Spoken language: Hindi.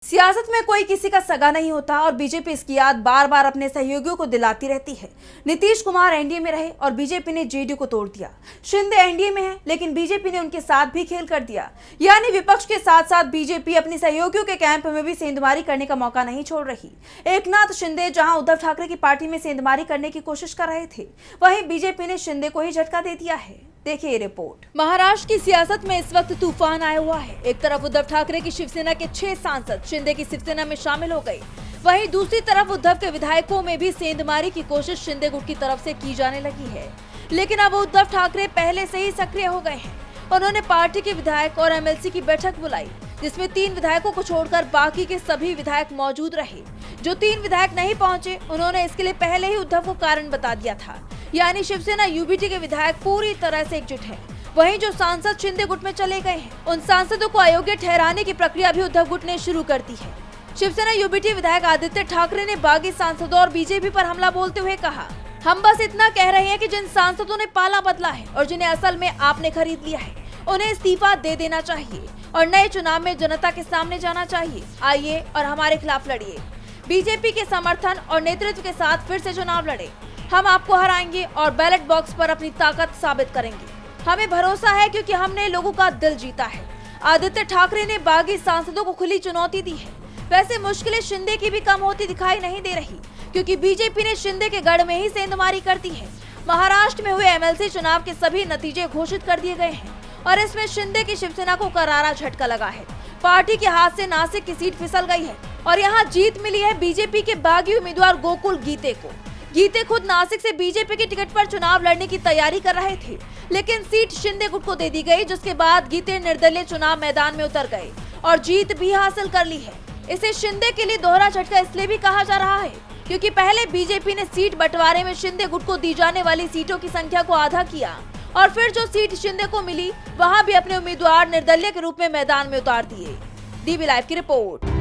सियासत में कोई किसी का सगा नहीं होता और बीजेपी इसकी याद बार बार अपने सहयोगियों को दिलाती रहती है। नीतीश कुमार एनडीए में रहे और बीजेपी ने जेडीयू को तोड़ दिया। शिंदे एनडीए में है लेकिन बीजेपी ने उनके साथ भी खेल कर दिया। यानी विपक्ष के साथ साथ बीजेपी अपने सहयोगियों के कैंप में भी सेंधमारी करने का मौका नहीं छोड़ रही। एकनाथ शिंदे जहां उद्धव ठाकरे की पार्टी में सेंधमारी करने की कोशिश कर रहे थे, वहीं बीजेपी ने शिंदे को ही झटका दे दिया है। देखिए रिपोर्ट। महाराष्ट्र की सियासत में इस वक्त तूफान आया हुआ है। एक तरफ उद्धव ठाकरे की शिवसेना के 6 सांसद शिंदे की शिवसेना में शामिल हो गए, वहीं दूसरी तरफ उद्धव के विधायकों में भी सेंधमारी की कोशिश शिंदे गुट की तरफ से की जाने लगी है। लेकिन अब उद्धव ठाकरे पहले से ही सक्रिय हो गए हैं। उन्होंने पार्टी के विधायक और एमएलसी की बैठक बुलाई, जिसमें 3 विधायकों को छोड़कर बाकी के सभी विधायक मौजूद रहे। जो 3 विधायक नहीं पहुंचे, उन्होंने इसके लिए पहले ही उद्धव को कारण बता दिया था। यानी शिवसेना यूबीटी के विधायक पूरी तरह से एकजुट हैं। वहीं जो सांसद शिंदे गुट में चले गए हैं, उन सांसदों को अयोग्य ठहराने की प्रक्रिया भी उद्धव गुट ने शुरू कर दी है। शिवसेना यूबीटी विधायक आदित्य ठाकरे ने बागी सांसदों और बीजेपी पर हमला बोलते हुए कहा, हम बस इतना कह रहे हैं कि जिन सांसदों ने पाला बदला है और जिन्हें असल में आपने खरीद लिया है, उन्हें इस्तीफा दे देना चाहिए और नए चुनाव में जनता के सामने जाना चाहिए। आइए और हमारे खिलाफ लड़िए। बीजेपी के समर्थन और नेतृत्व के साथ फिर से चुनाव लड़े। हम आपको हराएंगे और बैलेट बॉक्स पर अपनी ताकत साबित करेंगे। हमें भरोसा है क्योंकि हमने लोगों का दिल जीता है। आदित्य ठाकरे ने बागी सांसदों को खुली चुनौती दी है। वैसे मुश्किलें शिंदे की भी कम होती दिखाई नहीं दे रही, क्योंकि बीजेपी ने शिंदे के गढ़ में ही सेंधमारी कर दी है। महाराष्ट्र में हुए एमएलसी चुनाव के सभी नतीजे घोषित कर दिए गए हैं और इसमें शिंदे की शिवसेना को करारा झटका लगा है। पार्टी के हाथ से नासिक की सीट फिसल गई है और यहाँ जीत मिली है बीजेपी के बागी उम्मीदवार गोकुल गीते को। गीते खुद नासिक से बीजेपी की टिकट पर चुनाव लड़ने की तैयारी कर रहे थे, लेकिन सीट शिंदे गुट को दे दी गई, जिसके बाद गीते निर्दलीय चुनाव मैदान में उतर गए और जीत भी हासिल कर ली है। इसे शिंदे के लिए दोहरा झटका इसलिए भी कहा जा रहा है क्योंकि पहले बीजेपी ने सीट बंटवारे में शिंदे गुट को दी जाने वाली सीटों की संख्या को आधा किया और फिर जो सीट शिंदे को मिली, वहां भी अपने उम्मीदवार निर्दलीय के रूप में मैदान में उतार दिए। डीबी लाइव की रिपोर्ट।